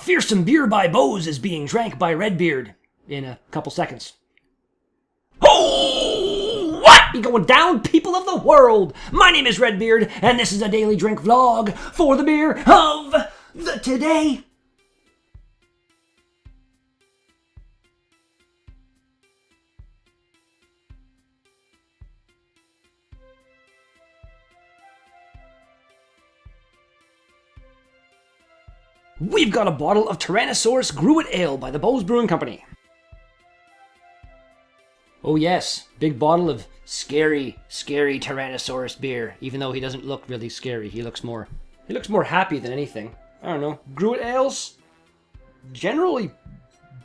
fearsome beer by Beau's is being drank by Redbeard in a couple seconds. Oh, what be going down, people of the world? My name is Redbeard, and this is a daily drink vlog for the beer of the today. We've got a bottle of Tyrannosaurus Gruit Ale by the Beau's Brewing Company. Oh yes, big bottle of scary Tyrannosaurus beer. Even though he doesn't look really scary, he looks more happy than anything. I don't know. Gruit Ales, generally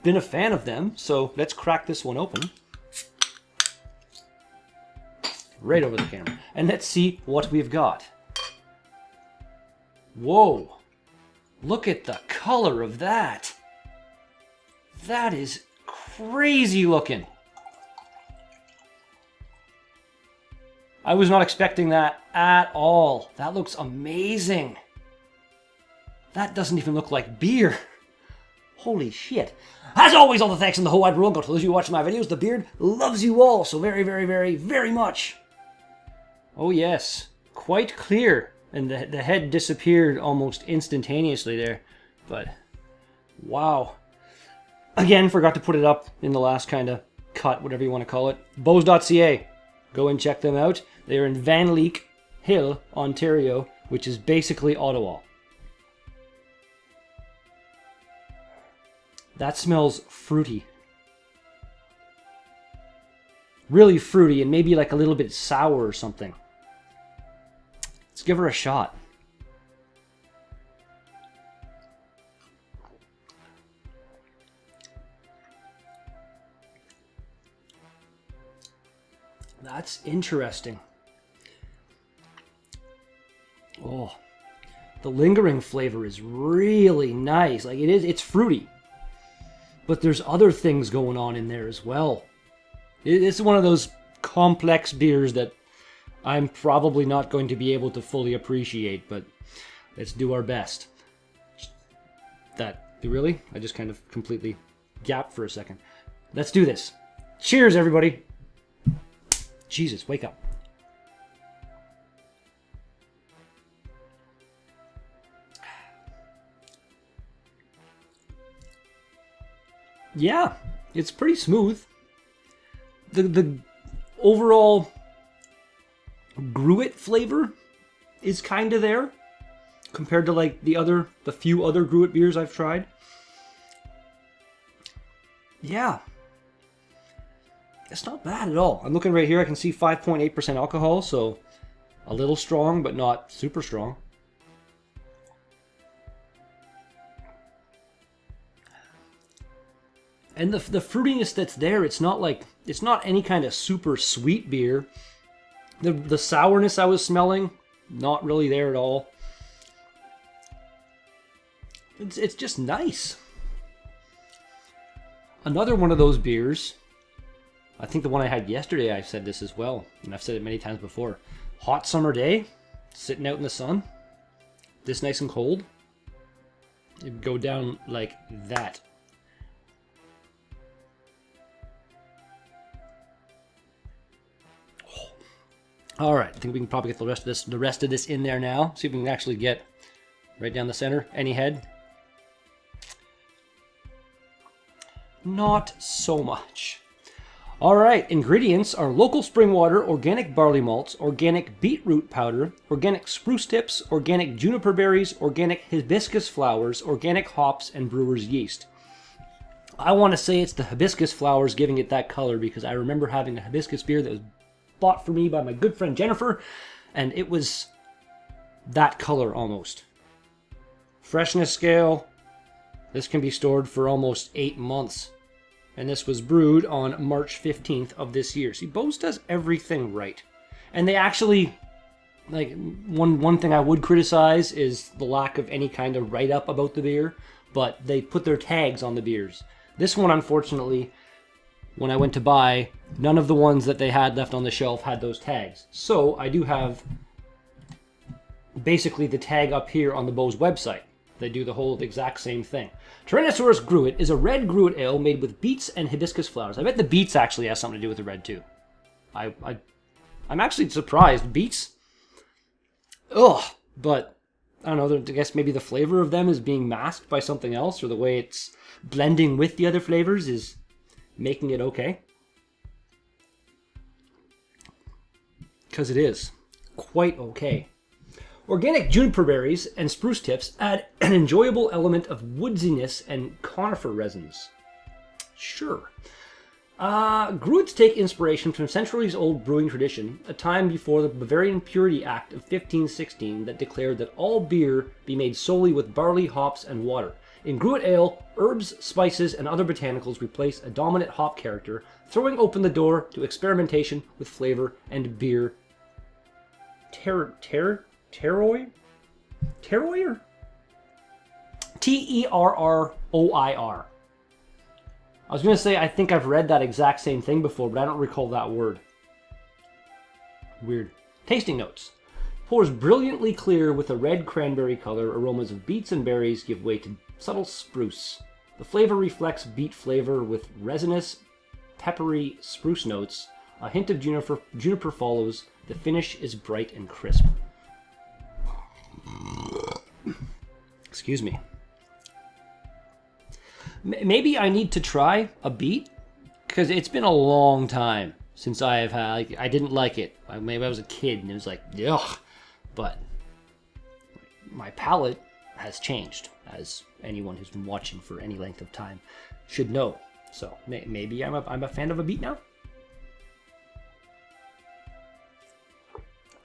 been a fan of them, so let's crack this one open. Right over the camera. And let's see what we've got. Whoa. Look at the color of that. That is crazy looking. I was not expecting that at all. That looks amazing. That doesn't even look like beer. Holy shit. As always, all the thanks in the whole wide world go to those of you watching my videos. The beard loves you all so very, very, very, very much. Oh yes, quite clear. And the head disappeared almost instantaneously there. But, wow. Again, forgot to put it up in the last kind of cut, whatever you want to call it. Beaus.ca. Go and check them out. They are in Van Leek Hill, Ontario, which is basically Ottawa. That smells fruity. Really fruity and maybe like a little bit sour or something. Let's give her a shot. That's interesting. Oh, the lingering flavor is really nice. Like it's fruity. But there's other things going on in there as well. It's one of those complex beers that I'm probably not going to be able to fully appreciate, but let's do our best. Really? I just kind of completely gapped for a second. Let's do this. Cheers, everybody. Jesus, wake up. Yeah, it's pretty smooth. The overall Gruit flavor is kind of there compared to like the few other Gruit beers I've tried. Yeah, it's not bad at all. I'm looking right here. I can see 5.8% alcohol, so a little strong, but not super strong. And the fruitiness that's there, it's not any kind of super sweet beer. The sourness I was smelling, not really there at all. It's just nice. Another one of those beers, I think the one I had yesterday, I said this as well, and I've said it many times before. Hot summer day, sitting out in the sun, this nice and cold, it'd go down like that. All right, I think we can probably get the rest of this in there now. See if we can actually get right down the center. Any head? Not so much. All right, ingredients are local spring water, organic barley malts, organic beetroot powder, organic spruce tips, organic juniper berries, organic hibiscus flowers, organic hops, and brewer's yeast. I want to say it's the hibiscus flowers giving it that color because I remember having a hibiscus beer that was bought for me by my good friend Jennifer, and it was that color almost. Freshness scale, this can be stored for almost 8 months. And this was brewed on March 15th of this year. See, Beau's does everything right. And they actually, like, one thing I would criticize is the lack of any kind of write-up about the beer, but they put their tags on the beers. This one, unfortunately, when I went to buy, none of the ones that they had left on the shelf had those tags. So I do have basically the tag up here on the Beau's website. They do the whole exact same thing. Tyrannosaurus Gruit is a red Gruit ale made with beets and hibiscus flowers. I bet the beets actually has something to do with the red too. I'm actually surprised. Beets? Ugh. But, I don't know, I guess maybe the flavor of them is being masked by something else, or the way it's blending with the other flavors is making it okay. Because it is quite okay. Organic juniper berries and spruce tips add an enjoyable element of woodsiness and conifer resins. Sure. Gruits take inspiration from centuries-old brewing tradition, a time before the Bavarian Purity Act of 1516 that declared that all beer be made solely with barley, hops, and water. In Gruit ale, herbs, spices, and other botanicals replace a dominant hop character, throwing open the door to experimentation with flavor and beer. Terroir? Terroir? Terroir. I was going to say, I think I've read that exact same thing before, but I don't recall that word. Weird. Tasting notes. Pours brilliantly clear with a red cranberry color. Aromas of beets and berries give way to subtle spruce. The flavor reflects beet flavor with resinous, peppery spruce notes. A hint of juniper follows. The finish is bright and crisp. Excuse me. Maybe I need to try a beet, because it's been a long time since I have had. I didn't like it. Maybe I was a kid and it was like, ugh. But my palate has changed, as anyone who's been watching for any length of time should know. So maybe I'm a fan of a beet now.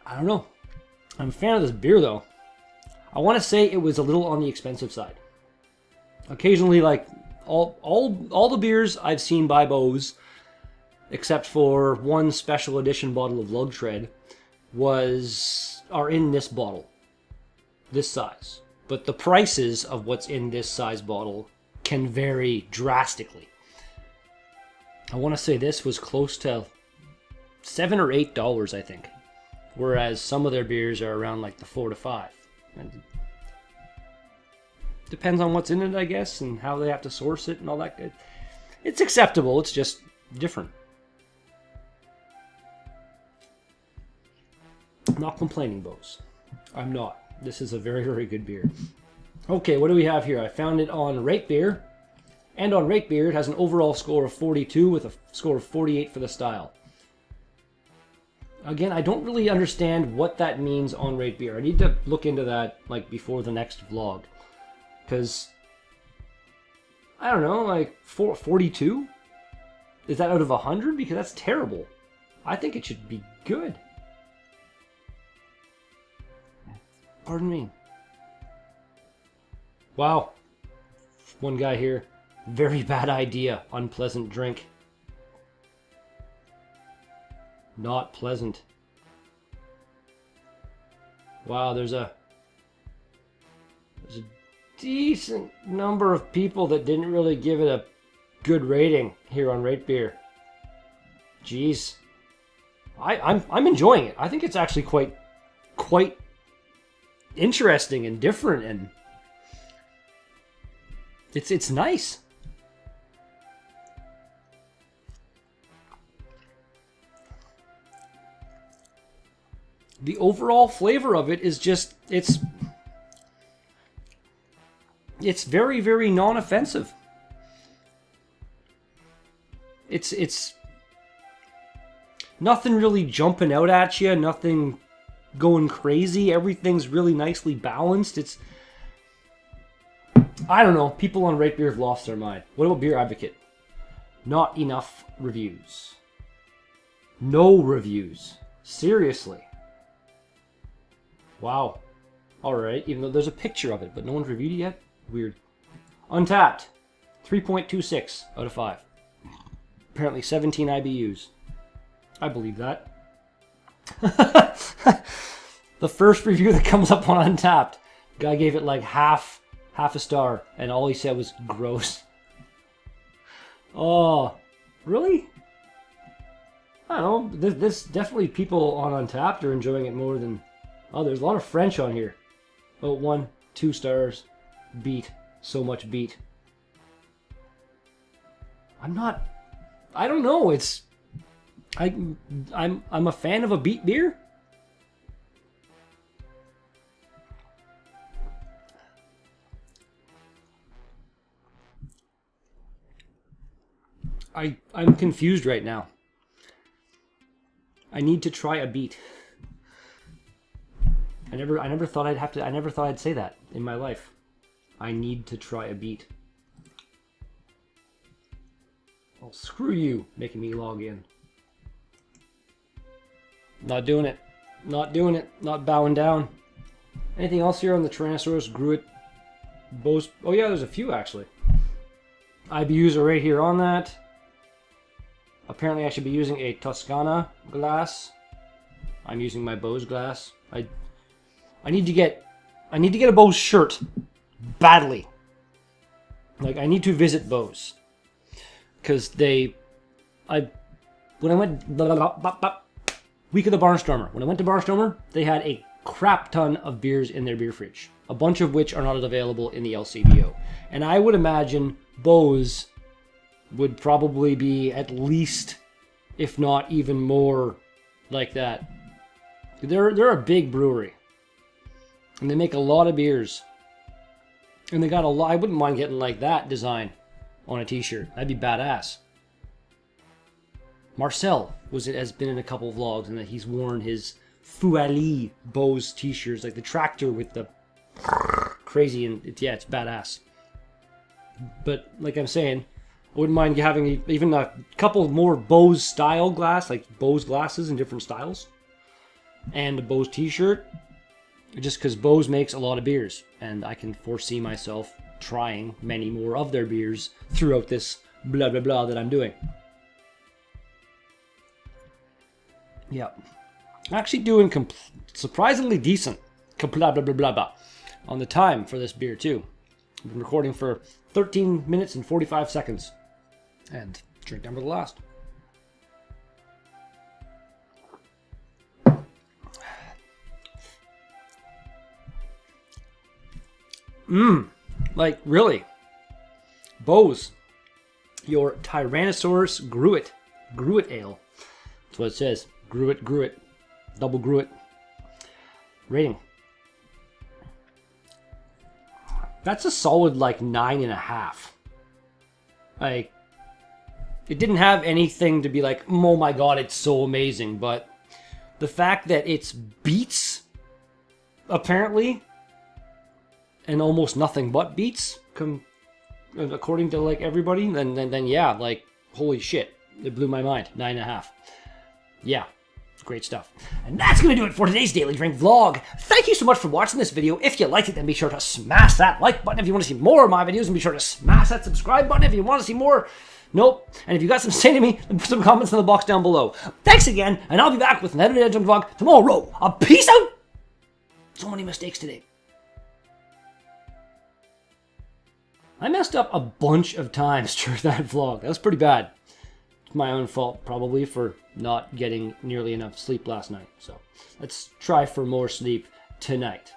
I don't know. I'm a fan of this beer though. I want to say it was a little on the expensive side. Occasionally, like all the beers I've seen by Beau's, except for one special edition bottle of Lug Tread, are in this bottle, this size. But the prices of what's in this size bottle can vary drastically. I want to say this was close to $7 or $8, I think, whereas some of their beers are around like the $4 to $5. And depends on what's in it, I guess, and how they have to source it and all that. It's acceptable. It's just different. I'm not complaining, Beau's. I'm not. This is a very, very good beer. Okay, what do we have here? I found it on Rate Beer. And on Rate Beer, it has an overall score of 42 with a score of 48 for the style. Again, I don't really understand what that means on Rate Beer. I need to look into that like before the next vlog. Because, I don't know, like 42? Is that out of 100? Because that's terrible. I think it should be good. Pardon me. Wow. One guy here. Very bad idea. Unpleasant drink. Not pleasant. Wow, there's a decent number of people that didn't really give it a good rating here on Rate Beer. Jeez. I'm enjoying it. I think it's actually quite interesting and different, and it's nice. The overall flavor of it is just it's very, very non-offensive. It's nothing really jumping out at you, nothing going crazy. Everything's really nicely balanced. I don't know. People on Rate Beer have lost their mind. What about Beer Advocate? Not enough reviews. No reviews. Seriously. Wow. Alright, even though there's a picture of it, but no one's reviewed it yet? Weird. Untapped. 3.26 out of 5. Apparently 17 IBUs. I believe that. The first review that comes up on Untapped, guy gave it like half a star, and all he said was gross. Oh, really? I don't know. This definitely people on Untapped are enjoying it more than others. A lot of French on here. Oh, 1, 2 stars. beet. So much beet. I don't know. I'm a fan of a beet beer. I'm confused right now. I need to try a beet. I never thought I'd say that in my life. I need to try a beet. Oh, screw you, making me log in. Not doing it. Not doing it. Not bowing down. Anything else here on the Tyrannosaurus Gruit? Beau's? Oh yeah, there's a few actually. IBUs are right here on that. Apparently I should be using a Toscana glass. I'm using my Beau's glass. I need to get a Beau's shirt badly. Like, I need to visit Beau's. Because when I went week of the Barnstormer, when I went to Barnstormer, they had a crap ton of beers in their beer fridge, a bunch of which are not available in the LCBO. And I would imagine Beau's would probably be at least, if not even more, like that. They're a big brewery, and they make a lot of beers, and they got a lot. I wouldn't mind getting like that design on a t-shirt. That'd be badass. Marcel has been in a couple of vlogs, and that he's worn his Fouali Beau's t-shirts, like the tractor with the crazy, and it's badass. But like I'm saying, I wouldn't mind having even a couple more Beau's style glass, like Beau's glasses in different styles, and a Beau's t-shirt, just because Beau's makes a lot of beers, and I can foresee myself trying many more of their beers throughout this blah blah blah that I'm doing. Yeah, actually doing surprisingly decent blah blah blah blah blah on the time for this beer too. I've been recording for 13 minutes and 45 seconds. And drink number the last. Like, really. Beau's. Your Tyrannosaurus Gruit. Gruit Ale. That's what it says. Gruit. Double Gruit. Rating. That's a solid, like, 9.5. Like, it didn't have anything to be like, oh my god, it's so amazing. But the fact that it's beets, apparently, and almost nothing but beets, according to like everybody, then yeah, like, holy shit, it blew my mind. 9.5. Yeah. Great stuff. And that's going to do it for today's Daily Drink vlog. Thank you so much for watching this video. If you liked it, then be sure to smash that like button if you want to see more of my videos, and be sure to smash that subscribe button if you want to see more. Nope. And if you got some to say to me, then put some comments in the box down below. Thanks again, and I'll be back with another Daily Drink vlog tomorrow. Peace out! So many mistakes today. I messed up a bunch of times during that vlog. That was pretty bad. It's my own fault, probably, for not getting nearly enough sleep last night. So let's try for more sleep tonight.